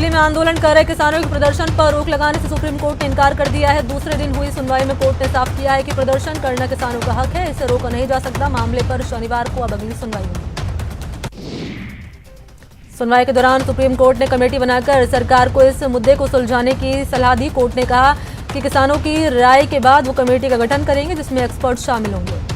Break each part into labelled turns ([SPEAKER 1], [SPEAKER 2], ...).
[SPEAKER 1] दिल्ली में आंदोलन कर रहे किसानों के प्रदर्शन पर रोक लगाने से सुप्रीम कोर्ट ने इनकार कर दिया है। दूसरे दिन हुई सुनवाई में कोर्ट ने साफ किया है कि प्रदर्शन करना किसानों का हक है, इसे रोका नहीं जा सकता। मामले पर शनिवार को अब अगली सुनवाई होगी। सुनवाई के दौरान सुप्रीम कोर्ट ने कमेटी बनाकर सरकार को इस मुद्दे को सुलझाने की सलाह दी। कोर्ट ने कहा कि किसानों की राय के बाद वो कमेटी का गठन करेंगे जिसमें एक्सपर्ट शामिल होंगे।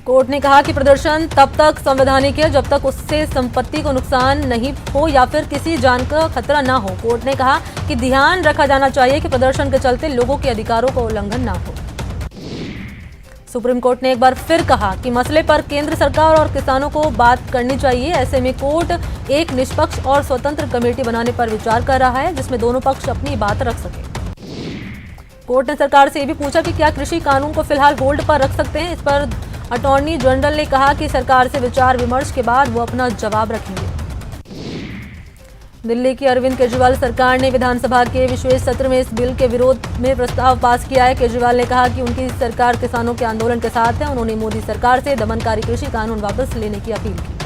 [SPEAKER 1] कोर्ट ने कहा कि प्रदर्शन तब तक संवैधानिक है जब तक उससे संपत्ति को नुकसान नहीं हो या फिर किसी जान का खतरा ना हो। कोर्ट ने कहा कि ध्यान रखा जाना चाहिए कि प्रदर्शन के चलते लोगों के अधिकारों का उल्लंघन ना हो। सुप्रीम कोर्ट ने एक बार फिर कहा कि मसले पर केंद्र सरकार और किसानों को बात करनी चाहिए। ऐसे में कोर्ट एक निष्पक्ष और स्वतंत्र कमेटी बनाने पर विचार कर रहा है जिसमें दोनों पक्ष अपनी बात रख सके। कोर्ट ने सरकार से ये भी पूछा कि क्या कृषि कानून को फिलहाल होल्ड पर रख सकते हैं। इस पर अटॉर्नी जनरल ने कहा कि सरकार से विचार विमर्श के बाद वो अपना जवाब रखेंगे। दिल्ली की अरविंद केजरीवाल सरकार ने विधानसभा के विशेष सत्र में इस बिल के विरोध में प्रस्ताव पास किया है। केजरीवाल ने कहा कि उनकी सरकार किसानों के आंदोलन के साथ है। उन्होंने मोदी सरकार से दमनकारी कृषि कानून वापस लेने की अपील की।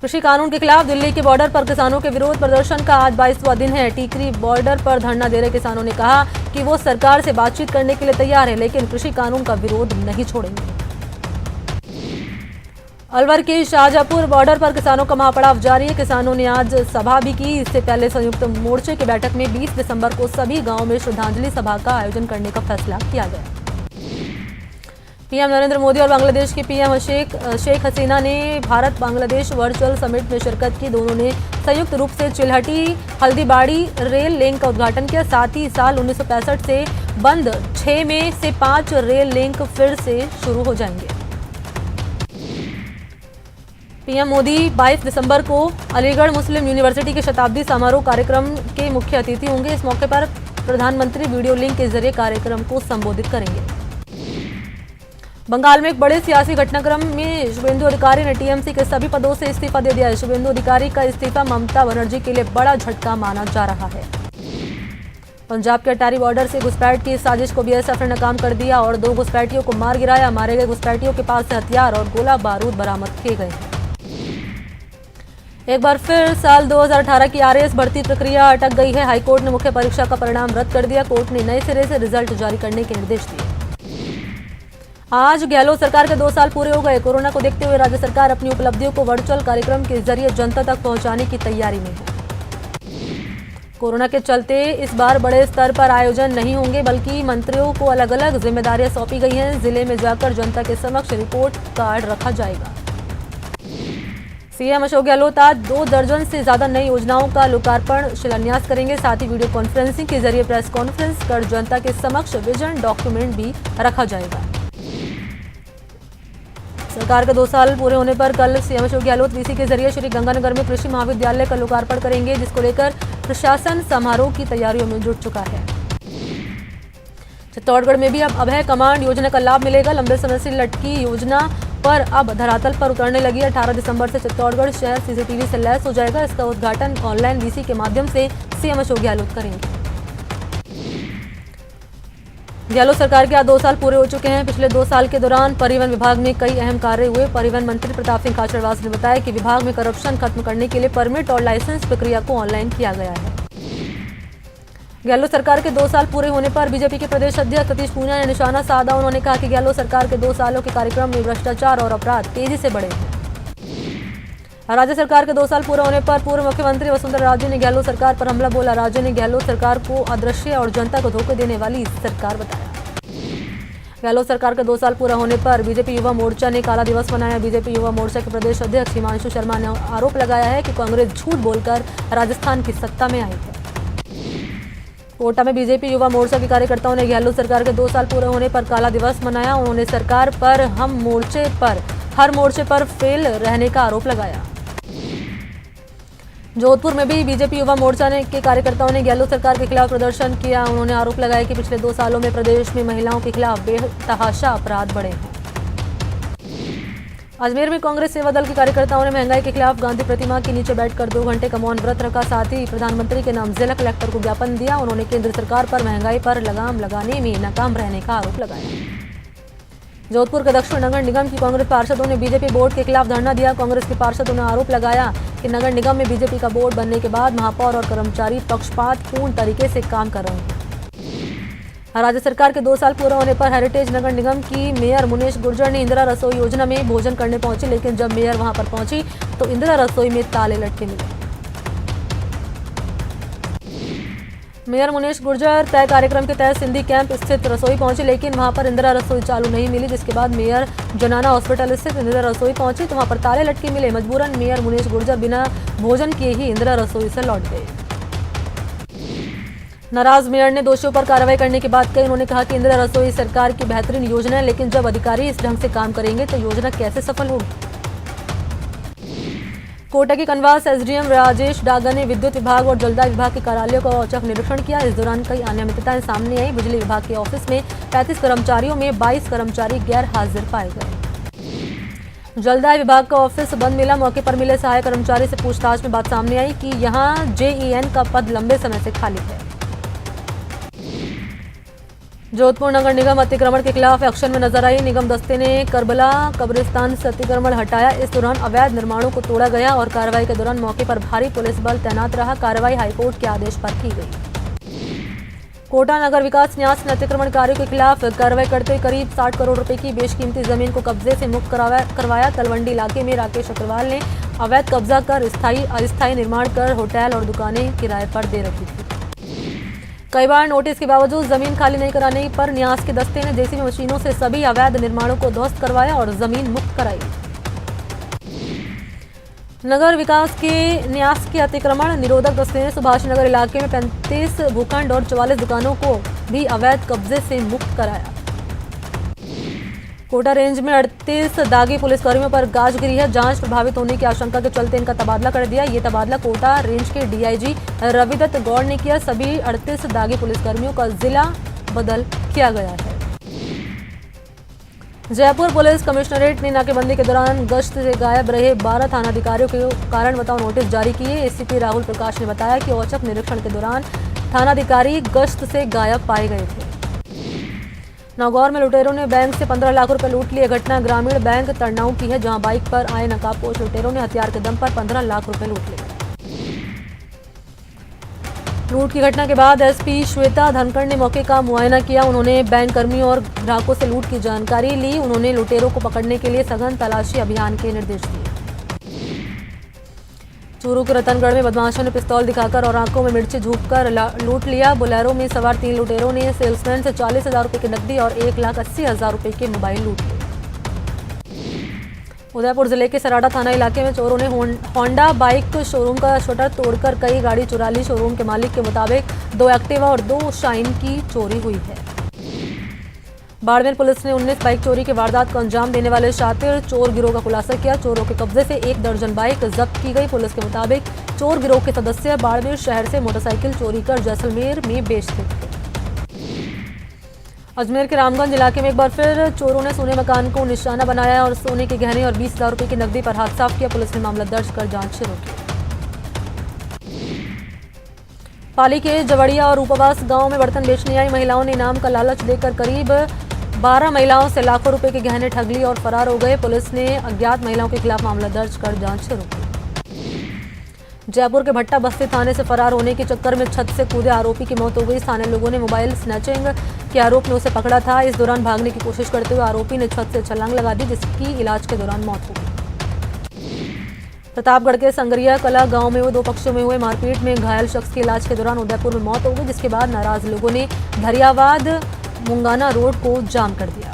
[SPEAKER 1] कृषि कानून के खिलाफ दिल्ली के बॉर्डर पर किसानों के विरोध प्रदर्शन का आज 22वां दिन है। टीकरी बॉर्डर पर धरना दे रहे किसानों ने कहा कि वो सरकार से बातचीत करने के लिए तैयार है लेकिन कृषि कानून का विरोध नहीं छोड़ेंगे। अलवर के शाहजहांपुर बॉर्डर पर किसानों का महापड़ाव जारी है। किसानों ने आज सभा भी की। इससे पहले संयुक्त मोर्चे की बैठक में 20 दिसंबर को सभी गांवों में श्रद्धांजलि सभा का आयोजन करने का फैसला किया गया। पीएम नरेंद्र मोदी और बांग्लादेश के पीएम शेख हसीना ने भारत बांग्लादेश वर्चुअल समिट में शिरकत की। दोनों ने संयुक्त रूप से चिल्हटी हल्दीबाड़ी रेल लिंक का उद्घाटन किया। साथ ही साल 1965 से बंद 6 में से 5 रेल लिंक फिर से शुरू हो जाएंगे। पीएम मोदी 22 दिसंबर को अलीगढ़ मुस्लिम यूनिवर्सिटी के शताब्दी समारोह कार्यक्रम के मुख्य अतिथि होंगे। इस मौके पर प्रधानमंत्री वीडियो लिंक के जरिए कार्यक्रम को संबोधित करेंगे। बंगाल में एक बड़े सियासी घटनाक्रम में शुभेंदु अधिकारी ने टीएमसी के सभी पदों से इस्तीफा दे दिया है। शुभेंदु अधिकारी का इस्तीफा ममता बनर्जी के लिए बड़ा झटका माना जा रहा है। पंजाब के अटारी बॉर्डर से घुसपैठ की साजिश को बीएसएफ ने नाकाम कर दिया और 2 घुसपैठियों को मार गिराया। मारे गए घुसपैठियों के पास से हथियार और गोला बारूद बरामद किए गए हैं। एक बार फिर साल 2018 की आरएएस भर्ती प्रक्रिया अटक गई है। हाईकोर्ट ने मुख्य परीक्षा का परिणाम रद्द कर दिया। कोर्ट ने नए सिरे से रिजल्ट जारी करने के निर्देश दिए। आज गहलोत सरकार के 2 साल पूरे हो गए। कोरोना को देखते हुए राज्य सरकार अपनी उपलब्धियों को वर्चुअल कार्यक्रम के जरिए जनता तक पहुंचाने की तैयारी में है। कोरोना के चलते इस बार बड़े स्तर पर आयोजन नहीं होंगे बल्कि मंत्रियों को अलग अलग जिम्मेदारियां सौंपी गई हैं। जिले में जाकर जनता के समक्ष रिपोर्ट कार्ड रखा जाएगा। सीएम अशोक गहलोत आज 2 दर्जन से ज्यादा नई योजनाओं का लोकार्पण शिलान्यास करेंगे। साथ ही वीडियो कॉन्फ्रेंसिंग के जरिए प्रेस कॉन्फ्रेंस कर जनता के समक्ष विजन डॉक्यूमेंट भी रखा जाएगा। सरकार के 2 साल पूरे होने पर कल सीएम अशोक गहलोत वीसी के जरिए श्री गंगानगर में कृषि महाविद्यालय का लोकार्पण करेंगे जिसको लेकर प्रशासन समारोह की तैयारियों में जुट चुका है। चित्तौड़गढ़ में भी अब अभय कमांड योजना का लाभ मिलेगा। लंबे समय से लटकी योजना पर अब धरातल पर उतरने लगी। 18 दिसंबर से चित्तौड़गढ़ शहर सीसीटीवी से लैस हो जाएगा। इसका उद्घाटन ऑनलाइन वीसी के माध्यम से सीएम अशोक गहलोत करेंगे। गहलोत सरकार के आज 2 साल पूरे हो चुके हैं। पिछले 2 साल के दौरान परिवहन विभाग में कई अहम कार्य हुए। परिवहन मंत्री प्रताप सिंह खाचरवास ने बताया कि विभाग में करप्शन खत्म करने के लिए परमिट और लाइसेंस प्रक्रिया को ऑनलाइन किया गया है। गहलोत सरकार के 2 साल पूरे होने पर बीजेपी के प्रदेश अध्यक्ष सतीश पूनिया ने निशाना साधा। उन्होंने कहा कि गहलोत सरकार के 2 सालों के कार्यक्रम में भ्रष्टाचार और अपराध तेजी से बढ़े हैं। राज्य सरकार के 2 साल पूरे होने पर पूर्व मुख्यमंत्री वसुंधरा राजे ने गहलोत सरकार पर हमला बोला। राजे ने गहलोत सरकार को अदृश्य और जनता को धोखे देने वाली सरकार बताया। गहलोत सरकार के 2 साल पूरा होने पर बीजेपी युवा मोर्चा ने काला दिवस मनाया। बीजेपी युवा मोर्चा के प्रदेश अध्यक्ष हिमांशु शर्मा ने आरोप लगाया है कि कांग्रेस झूठ बोलकर राजस्थान की सत्ता में आई है। कोटा में बीजेपी युवा मोर्चा के कार्यकर्ताओं ने गहलोत सरकार के 2 साल पूरे होने पर काला दिवस मनाया। उन्होंने सरकार पर हर मोर्चे पर फेल रहने का आरोप लगाया। जोधपुर में भी बीजेपी युवा मोर्चा के कार्यकर्ताओं ने गहलोत सरकार के खिलाफ प्रदर्शन किया। उन्होंने आरोप लगाया कि पिछले 2 सालों में प्रदेश में महिलाओं के खिलाफ बेतहाशा अपराध बढ़े हैं। अजमेर में कांग्रेस सेवा दल के कार्यकर्ताओं ने महंगाई के खिलाफ गांधी प्रतिमा के नीचे बैठकर 2 घंटे का मौन व्रत रखा। साथ ही प्रधानमंत्री के नाम जिला कलेक्टर को ज्ञापन दिया। उन्होंने केंद्र सरकार पर महंगाई पर लगाम लगाने में नाकाम रहने का आरोप लगाया। जोधपुर के दक्षिण नगर निगम की कांग्रेस पार्षदों ने बीजेपी बोर्ड के खिलाफ धरना दिया। कांग्रेस के पार्षदों ने आरोप लगाया कि नगर निगम में बीजेपी का बोर्ड बनने के बाद महापौर और कर्मचारी पक्षपातपूर्ण तरीके से काम कर रहे हैं। राज्य सरकार के 2 साल पूरा होने पर हेरिटेज नगर निगम की मेयर मुनेश गुर्जर ने इंदिरा रसोई योजना में भोजन करने पहुंची, लेकिन जब मेयर वहां पर पहुंची तो इंदिरा रसोई में ताले लटके मिले। मेयर मुनेश गुर्जर तय कार्यक्रम के तहत सिंधी कैंप स्थित रसोई पहुंचे, लेकिन वहां पर इंदिरा रसोई चालू नहीं मिली, जिसके बाद मेयर जनाना हॉस्पिटल स्थित इंदिरा रसोई पहुंची तो वहां पर ताले लटके मिले। मजबूरन मेयर मुनेश गुर्जर बिना भोजन किए ही इंदिरा रसोई से लौट गए। नाराज मेयर ने दोषियों पर कार्रवाई करने की बात कही। उन्होंने कहा कि इंदिरा रसोई सरकार की बेहतरीन योजना है, लेकिन जब अधिकारी इस ढंग से काम करेंगे तो योजना कैसे सफल होगी। कोटा की कनवास एसडीएम राजेश डागा ने विद्युत विभाग और जलदाय विभाग के कार्यालयों का औचक निरीक्षण किया। इस दौरान कई अनियमितताएं सामने आई। बिजली विभाग के ऑफिस में 35 कर्मचारियों में 22 कर्मचारी गैर हाजिर पाए गए। जलदाय विभाग का ऑफिस बंद मिला। मौके पर मिले सहायक कर्मचारी से पूछताछ में बात सामने आई कि यहां जेईएन का पद लंबे समय से खाली है। जोधपुर नगर निगम अतिक्रमण के खिलाफ एक्शन में नजर आई। निगम दस्ते ने करबला कब्रिस्तान से अतिक्रमण हटाया। इस दौरान अवैध निर्माणों को तोड़ा गया और कार्रवाई के दौरान मौके पर भारी पुलिस बल तैनात रहा। कार्रवाई हाईकोर्ट के आदेश पर की गई। कोटा नगर विकास न्यास ने अतिक्रमणकारियों के खिलाफ कार्रवाई करते हुए करीब 60 करोड़ रुपए की बेशकीमती जमीन को कब्जे से मुक्त करवाया। तलवंडी इलाके में राकेश अग्रवाल ने अवैध कब्जा कर अस्थायी निर्माण कर होटल और दुकानें किराए पर दे रखी थी। कई बार नोटिस के बावजूद जमीन खाली नहीं कराने पर न्यास के दस्ते ने जेसीबी मशीनों से सभी अवैध निर्माणों को ध्वस्त करवाया और जमीन मुक्त कराई। नगर विकास के न्यास के अतिक्रमण निरोधक दस्ते ने सुभाष नगर इलाके में 35 भूखंड और 44 दुकानों को भी अवैध कब्जे से मुक्त कराया। कोटा रेंज में 38 दागी पुलिसकर्मियों पर गाज गिरी है। जांच प्रभावित होने की आशंका के चलते इनका तबादला कर दिया। ये तबादला कोटा रेंज के डीआईजी रविदत्त गौड़ ने किया। सभी 38 दागी पुलिसकर्मियों का जिला बदल किया गया है। जयपुर पुलिस कमिश्नरेट ने नाकेबंदी के दौरान गश्त से गायब रहे 12 थानाधिकारियों के कारण बताओ नोटिस जारी किए। एसीपी राहुल प्रकाश ने बताया कि औचक निरीक्षण के दौरान थानाधिकारी गश्त से गायब पाए गए थे। नागौर में लुटेरों ने बैंक से 15 लाख रुपए लूट लिए। घटना ग्रामीण बैंक तरनाऊ की है, जहां बाइक पर आए नकाबपोश लुटेरों ने हथियार के दम पर 15 लाख रुपए लूट लिए। लूट की घटना के बाद एसपी श्वेता धनखड़ ने मौके का मुआयना किया। उन्होंने बैंक कर्मियों और ग्राहकों से लूट की जानकारी ली। उन्होंने लुटेरों को पकड़ने के लिए सघन तलाशी अभियान के निर्देश दिए। चूरू के रतनगढ़ में बदमाशों ने पिस्तौल दिखाकर और आंखों में मिर्ची झोंककर लूट लिया। बोलेरो में सवार 3 लुटेरों ने सेल्समैन से 40,000 रुपए की नकदी और 1,80,000 रुपए के मोबाइल लूट लिए। उदयपुर जिले के सराड़ा थाना इलाके में चोरों ने होंडा बाइक शोरूम का शटर तोड़कर कई गाड़ी चुरा ली। शोरूम के मालिक के मुताबिक 2 एक्टिवा और 2 शाइन की चोरी हुई है। बाड़मेर पुलिस ने 19 बाइक चोरी की वारदात को अंजाम देने वाले शातिर चोर गिरोह का खुलासा किया। चोरों के कब्जे से 1 दर्जन बाइक जब्त की गई। पुलिस के मुताबिक चोर गिरोह के सदस्य बाड़मेर शहर से मोटरसाइकिल चोरी कर जैसलमेर में बेचते थे। अजमेर के रामगंज इलाके में एक बार फिर चोरों ने सोने मकान को निशाना बनाया और सोने के गहने और 20,000 रुपए की नकदी पर हाथ साफ किया। पुलिस ने मामला दर्ज कर जांच शुरू की। पाली के जवड़िया और उपवास गांव में बर्तन बेचने आई महिलाओं ने इनाम का लालच देकर करीब 12 महिलाओं से लाखों रुपए के गहने ठग लिए और फरार हो गए। पुलिस ने अज्ञात महिलाओं के खिलाफ मामला दर्ज कर जांच शुरू की। जयपुर के भट्टा बस्ती थाने से फरार होने के चक्कर में छत से कूदे आरोपी की मौत हो गई। स्थानीय लोगों ने मोबाइल स्नैचिंग के आरोप में उसे पकड़ा था। इस दौरान भागने की कोशिश करते हुए आरोपी ने छत से छलांग लगा दी, जिसकी इलाज के दौरान मौत हो गई। प्रतापगढ़ के संगरिया कला गांव में 2 पक्षों में हुए मारपीट में घायल शख्स की इलाज के दौरान उदयपुर में मौत हो गई, जिसके बाद नाराज लोगों ने धरियावाद मुंगाना रोड को जाम कर दिया।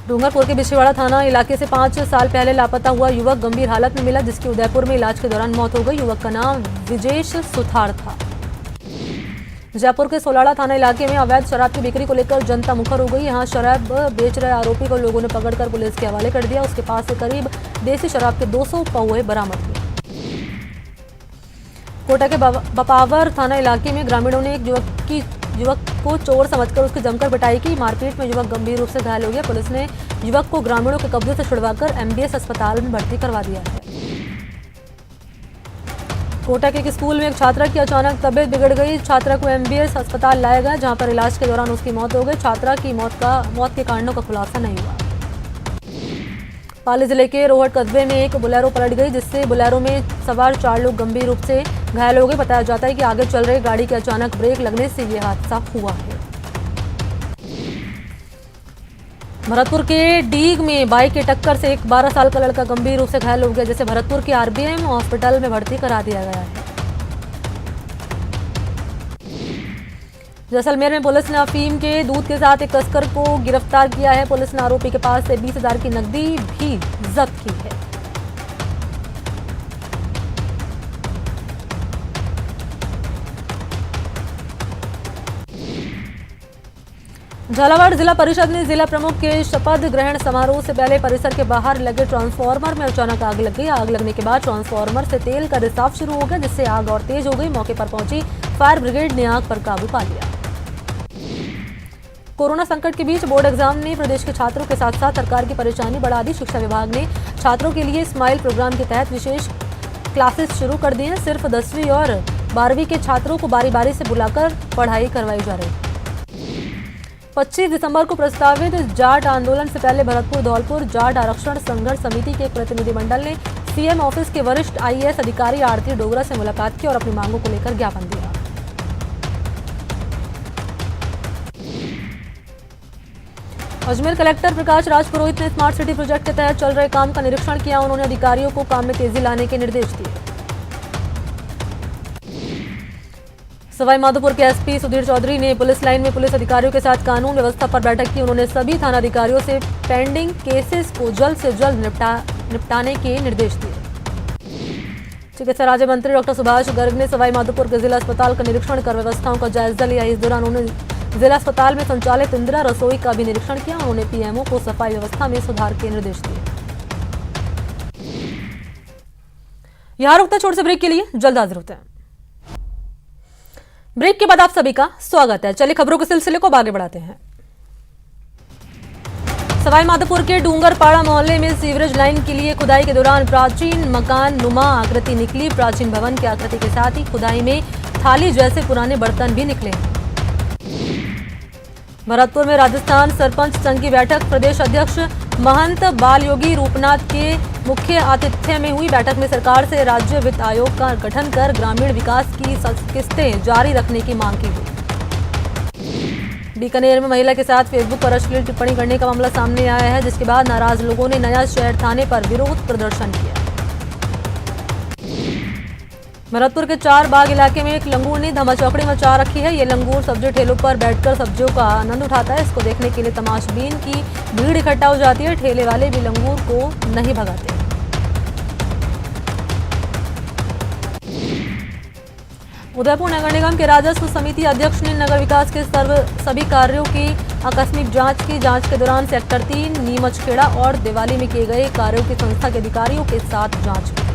[SPEAKER 1] डूंगरपुर के बिछवाड़ा थाना इलाके से 5 साल पहले लापता हुआ युवक गंभीर हालत में मिला, जिसकी उदयपुर में इलाज के दौरान मौत हो गई। युवक का नाम विजेश सुथार था। जयपुर के सोलाड़ा थाना इलाके में अवैध शराब की बिक्री को लेकर जनता मुखर हो गई। यहां शराब बेच रहे आरोपी को लोगों ने पकड़कर पुलिस के हवाले कर दिया। उसके पास से करीब देसी शराब के 200 पौवे बरामद हुए। कोटा के बपावर थाना इलाके में ग्रामीणों ने एक युवक को चोर समझकर उसकी जमकर पिटाई की। मारपीट में युवक गंभीर रूप से घायल हो गया। पुलिस ने युवक को ग्रामीणों के कब्जे से छुड़वाकर एमबीएस अस्पताल में भर्ती करवा दिया है। कोटा के एक स्कूल में एक छात्रा की अचानक तबीयत बिगड़ गई। छात्रा को एमबीएस अस्पताल लाया गया, जहां पर इलाज के दौरान उसकी मौत हो गई। छात्रा की मौत के कारणों का खुलासा नहीं हुआ। पाली जिले के रोहट कस्बे में एक बोलेरो पलट गई, जिससे बोलेरो में सवार 4 लोग गंभीर रूप से घायल हो गए। बताया जाता है कि आगे चल रही गाड़ी के अचानक ब्रेक लगने से ये हादसा हुआ है। भरतपुर के डीग में बाइक की टक्कर से एक 12 साल का लड़का गंभीर रूप से घायल हो गया, जिसे भरतपुर के आरबीएम हॉस्पिटल में भर्ती करा दिया गया है। जैसलमेर में पुलिस ने अफीम के दूध के साथ एक तस्कर को गिरफ्तार किया है। पुलिस ने आरोपी के पास से 20,000 की नकदी भी जब्त की है। झालावाड़ जिला परिषद ने जिला प्रमुख के शपथ ग्रहण समारोह से पहले परिसर के बाहर लगे ट्रांसफार्मर में अचानक आग लग गई। आग लगने के बाद ट्रांसफार्मर से तेल का रिसाव शुरू हो गया, जिससे आग और तेज हो गई। मौके पर पहुंची फायर ब्रिगेड ने आग पर काबू पा लिया। कोरोना संकट के बीच बोर्ड एग्जाम ने प्रदेश के छात्रों के साथ साथ सरकार की परेशानी बढ़ा दी। शिक्षा विभाग ने छात्रों के लिए स्माइल प्रोग्राम के तहत विशेष क्लासेस शुरू कर दी हैं। सिर्फ 10वीं और 12वीं के छात्रों को बारी बारी से बुलाकर पढ़ाई करवाई जा रही है। 25 दिसंबर को प्रस्तावित जाट आंदोलन से पहले भरतपुर धौलपुर जाट आरक्षण संघर्ष समिति के एक प्रतिनिधिमंडल ने सीएम ऑफिस के वरिष्ठ आईएएस अधिकारी आरती डोगरा से मुलाकात की और अपनी मांगों को लेकर ज्ञापन दिया। अजमेर कलेक्टर प्रकाश राज पुरोहित ने स्मार्ट सिटी प्रोजेक्ट के तहत चल रहे काम का निरीक्षण किया। उन्होंने अधिकारियों को काम में तेजी लाने के निर्देश दिए। सवाई माधोपुर के एसपी सुधीर चौधरी ने पुलिस लाइन में पुलिस अधिकारियों के साथ कानून व्यवस्था पर बैठक की। उन्होंने सभी थानाधिकारियों से पेंडिंग केसेस को जल्द से जल्द निपटाने के निर्देश दिए। चिकित्सा राज्य मंत्री डॉक्टर सुभाष गर्ग ने सवाई माधोपुर के जिला अस्पताल का निरीक्षण कर व्यवस्थाओं का जायजा लिया। इस दौरान उन्होंने जिला अस्पताल में संचालित इंदिरा रसोई का भी निरीक्षण किया। उन्होंने पीएमओ को सफाई व्यवस्था में सुधार के निर्देश दिए। यहां रुकते छोटे से ब्रेक के लिए, जल्द हाजिर होते हैं। ब्रेक के बाद आप सभी का स्वागत है। चलिए खबरों के सिलसिले को आगे बढ़ाते हैं। सवाई माधोपुर के डूंगरपाड़ा मोहल्ले में सीवरेज लाइन के लिए खुदाई के दौरान प्राचीन मकान नुमा आकृति निकली। प्राचीन भवन की आकृति के साथ ही खुदाई में थाली जैसे पुराने बर्तन भी निकले। भरतपुर में राजस्थान सरपंच संघ की बैठक प्रदेश अध्यक्ष महंत बाल योगी रूपनाथ के मुख्य आतिथ्य में हुई। बैठक में सरकार से राज्य वित्त आयोग का गठन कर ग्रामीण विकास की किस्तें जारी रखने की मांग की गई। बीकानेर में महिला के साथ फेसबुक पर अश्लील टिप्पणी करने का मामला सामने आया है, जिसके बाद नाराज लोगों ने नया शहर थाने पर विरोध प्रदर्शन किया। भरतपुर के 4 बाग इलाके में एक लंगूर ने धमाचौकड़ी मचा रखी है। ये लंगूर सब्जी ठेलों पर बैठकर सब्जियों का आनंद उठाता है। इसको देखने के लिए तमाशबीन की भीड़ इकट्ठा हो जाती है। ठेले वाले भी लंगूर को नहीं भगाते। उदयपुर नगर निगम के राजस्व समिति अध्यक्ष ने नगर विकास के सभी कार्यों की आकस्मिक जांच की। जांच के दौरान सेक्टर 3 नीमचखेड़ा और दिवाली में किए गए कार्यों की संस्था के अधिकारियों के साथ जांच की।